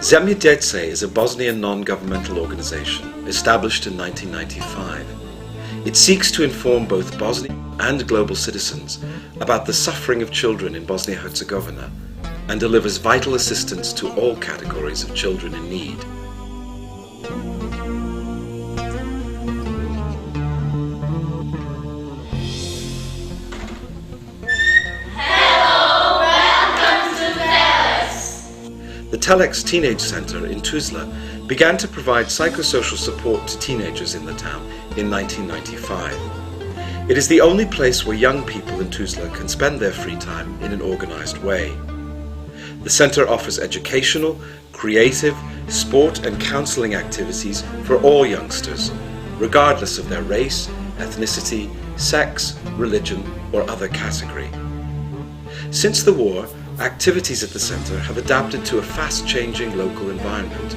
Zemlja djece is a Bosnian non-governmental organization established in 1995. It seeks to inform both Bosnian and global citizens about the suffering of children in Bosnia-Herzegovina and delivers vital assistance to all categories of children in need. The Telex Teenage Center in Tuzla began to provide psychosocial support to teenagers in the town in 1995. It is the only place where young people in Tuzla can spend their free time in an organized way. The center offers educational, creative, sport and counseling activities for all youngsters, regardless of their race, ethnicity, sex, religion or other category. Since the war, activities at the center have adapted to a fast-changing local environment.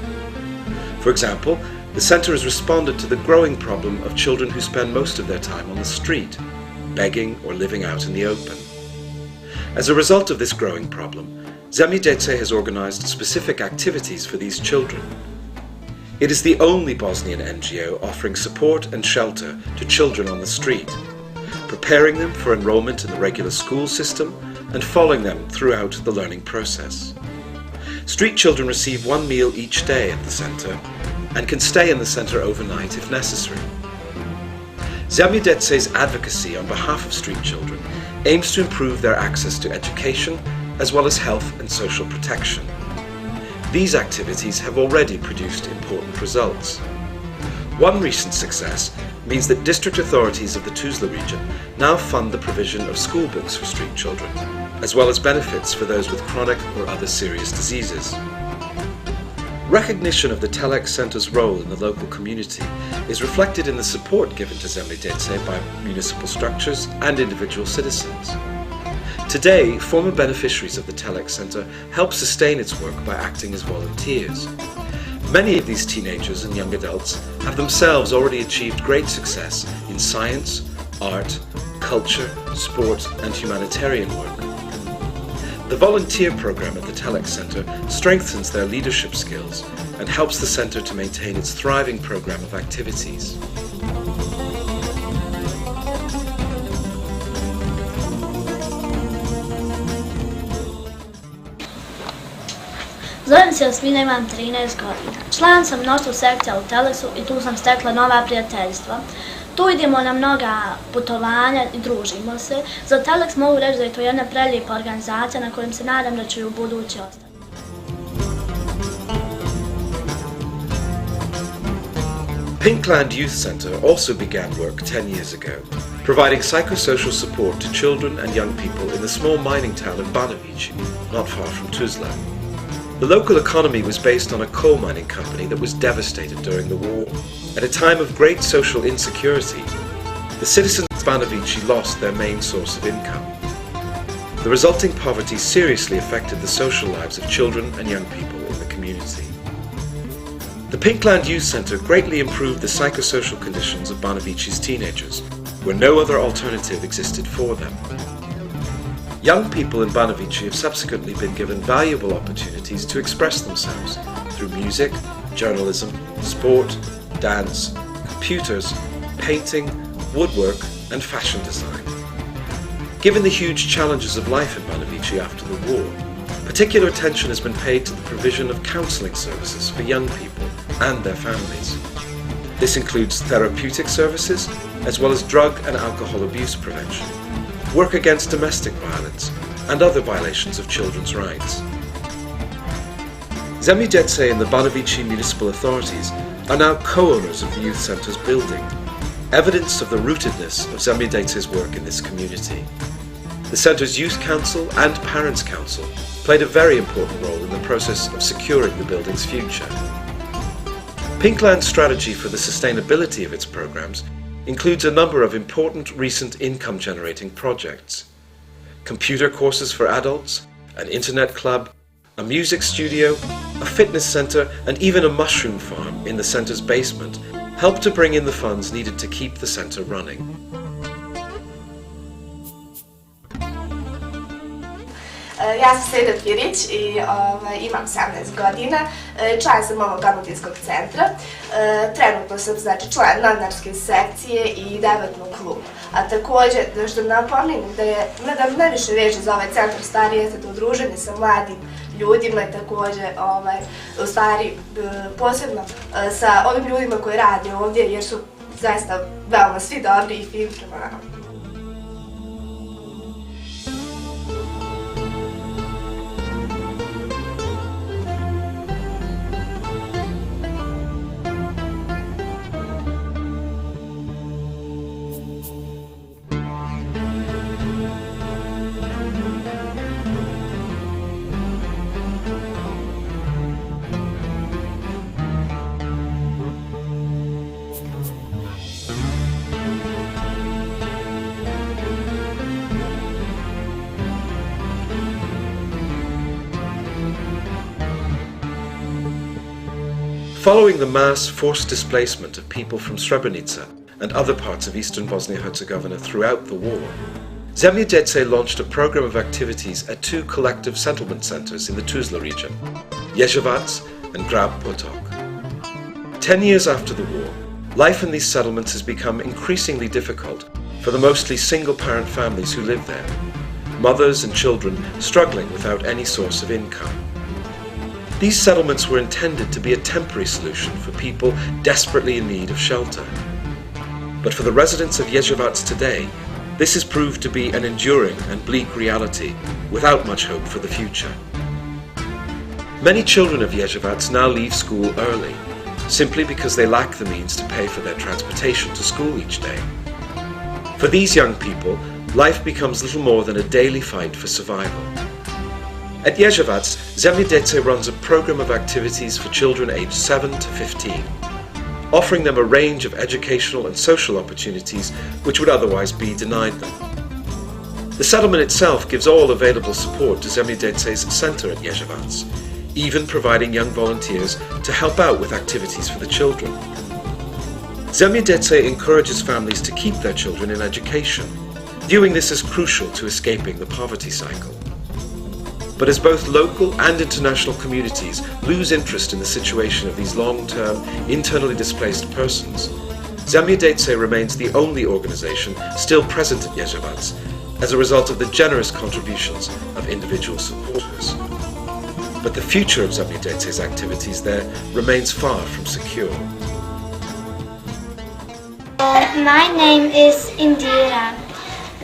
For example, the center has responded to the growing problem of children who spend most of their time on the street, begging or living out in the open. As a result of this growing problem, Zemlja djece has organized specific activities for these children. It is the only Bosnian NGO offering support and shelter to children on the street, preparing them for enrollment in the regular school system and following them throughout the learning process. Street children receive one meal each day at the center and can stay in the center overnight if necessary. Zemlja djece's advocacy on behalf of street children aims to improve their access to education as well as health and social protection. These activities have already produced important results. One recent success means that district authorities of the Tuzla region now fund the provision of school books for street children, as well as benefits for those with chronic or other serious diseases. Recognition of the Telex Center's role in the local community is reflected in the support given to Zemlja djece by municipal structures and individual citizens. Today, former beneficiaries of the Telex Center help sustain its work by acting as volunteers. Many of these teenagers and young adults have themselves already achieved great success in science, art, culture, sport and humanitarian work. The volunteer program at the Telex Center strengthens their leadership skills and helps the center to maintain its thriving program of activities. Zovem se Jasmina, imam 13 godina. Član sam mnoštvo sekcija u Telexu i tu sam stekla nova prijateljstva. Tu idemo na mnoga putovanja i družimo se. Za Telex mogu reći da je to jedna prelijepa organizacija na kojem se nadam da ću i u budući ostati. Pinkland Youth Center also began work 10 years ago, providing psychosocial support to children and young people in the small mining town of Banovići, not far from Tuzla. The local economy was based on a coal mining company that was devastated during the war. At a time of great social insecurity, the citizens of Banovići lost their main source of income. The resulting poverty seriously affected the social lives of children and young people in the community. The Pinkland Youth Center greatly improved the psychosocial conditions of Banovići's teenagers, where no other alternative existed for them. Young people in Banovići have subsequently been given valuable opportunities to express themselves through music, journalism, sport, dance, computers, painting, woodwork and fashion design. Given the huge challenges of life in Banovići after the war, particular attention has been paid to the provision of counseling services for young people and their families. This includes therapeutic services as well as drug and alcohol abuse prevention, work against domestic violence and other violations of children's rights. Zemlja djece and the Banovići municipal authorities are now co-owners of the youth center's building, evidence of the rootedness of Zemlja djece's work in this community. The center's youth council and parents council played a very important role in the process of securing the building's future. Pinkland's strategy for the sustainability of its programs includes a number of important recent income-generating projects. Computer courses for adults, an internet club, a music studio, a fitness center, and even a mushroom farm in the center's basement help to bring in the funds needed to keep the center running. Ja sam Seda Pirić i imam 17 godina, član sam ovog omladinskog centra. Trenutno sam član novinarske sekcije i debatnog kluba. A također, što napomenem da me najviše veže za ovaj centar starije udruženje sa mladim ljudima i također u stvari posebno sa ovim ljudima koji rade ovdje jer su zaista veoma svi dobri i fini prema nama. Following the mass forced displacement of people from Srebrenica and other parts of eastern Bosnia-Herzegovina throughout the war, Zemlja djece launched a program of activities at two collective settlement centers in the Tuzla region, Ježevac and Grab Potok. 10 years after the war, life in these settlements has become increasingly difficult for the mostly single-parent families who live there, mothers and children struggling without any source of income. These settlements were intended to be a temporary solution for people desperately in need of shelter. But for the residents of Ježevac today, this has proved to be an enduring and bleak reality without much hope for the future. Many children of Ježevac now leave school early, simply because they lack the means to pay for their transportation to school each day. For these young people, life becomes little more than a daily fight for survival. At Ježevac, Zemlja djece runs a program of activities for children aged 7 to 15, offering them a range of educational and social opportunities which would otherwise be denied them. The settlement itself gives all available support to Zemlja djece's centre at Ježevac, even providing young volunteers to help out with activities for the children. Zemlja djece encourages families to keep their children in education, viewing this as crucial to escaping the poverty cycle. But as both local and international communities lose interest in the situation of these long-term, internally displaced persons, Zemlja djece remains the only organisation still present at Ježevac as a result of the generous contributions of individual supporters. But the future of Zemlja djece's activities there remains far from secure. My name is Indira.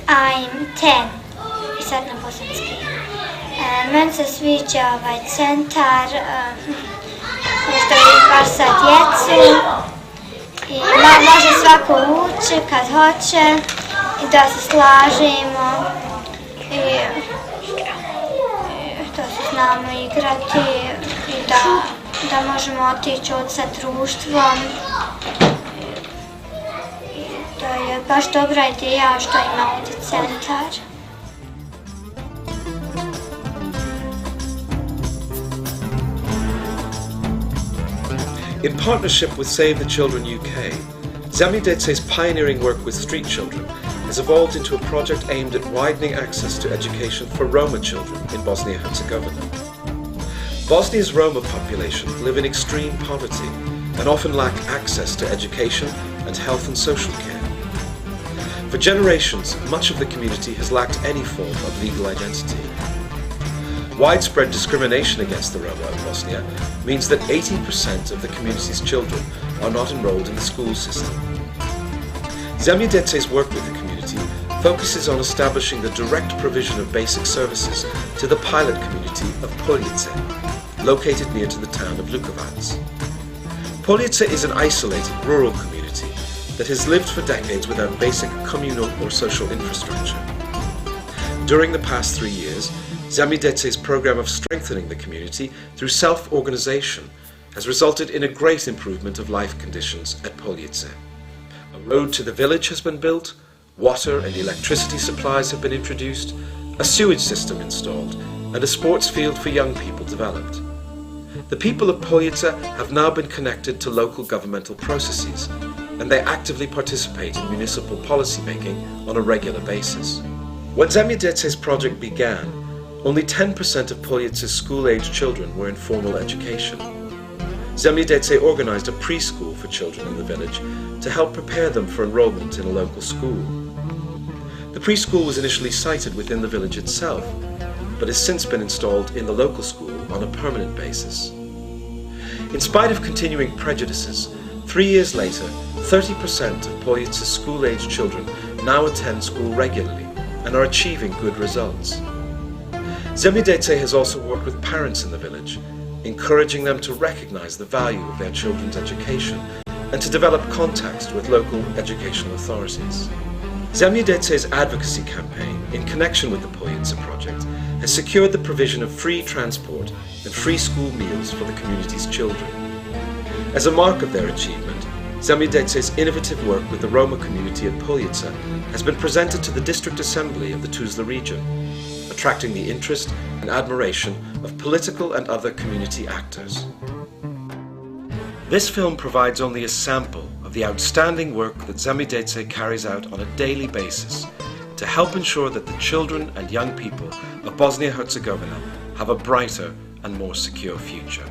I'm 10. Sad na bosanski. Meni se sviđa ovaj centar, što je baš sa djecom i može svako ući kad hoće i da se slažemo i da se znamo igrati i da možemo otići od sa društvom. I to je baš dobra ideja što ima ovdje centar. In partnership with Save the Children UK, Zemlja djece's pioneering work with street children has evolved into a project aimed at widening access to education for Roma children in Bosnia-Herzegovina. Bosnia's Roma population live in extreme poverty and often lack access to education and health and social care. For generations, much of the community has lacked any form of legal identity. Widespread discrimination against the Roma in Bosnia means that 80% of the community's children are not enrolled in the school system. Zemlja djece's work with the community focuses on establishing the direct provision of basic services to the pilot community of Poljice, located near to the town of Lukovac. Poljice is an isolated rural community that has lived for decades without basic communal or social infrastructure. During the past 3 years, Zemlja djece's program of strengthening the community through self-organization has resulted in a great improvement of life conditions at Poljice. A road to the village has been built, water and electricity supplies have been introduced, a sewage system installed, and a sports field for young people developed. The people of Poljice have now been connected to local governmental processes, and they actively participate in municipal policy making on a regular basis. When Zemlja djece's project began, only 10% of Poljice's school-aged children were in formal education. Zemlja djece organized a preschool for children in the village to help prepare them for enrollment in a local school. The preschool was initially sited within the village itself, but has since been installed in the local school on a permanent basis. In spite of continuing prejudices, 3 years later, 30% of Poljice's school-aged children now attend school regularly and are achieving good results. Zemlja djece has also worked with parents in the village, encouraging them to recognize the value of their children's education and to develop contacts with local educational authorities. Zemlja djece's advocacy campaign in connection with the Poljice project has secured the provision of free transport and free school meals for the community's children. As a mark of their achievement, Zemlja djece's innovative work with the Roma community at Poljice has been presented to the District Assembly of the Tuzla region, attracting the interest and admiration of political and other community actors. This film provides only a sample of the outstanding work that Zemlja djece carries out on a daily basis to help ensure that the children and young people of Bosnia-Herzegovina have a brighter and more secure future.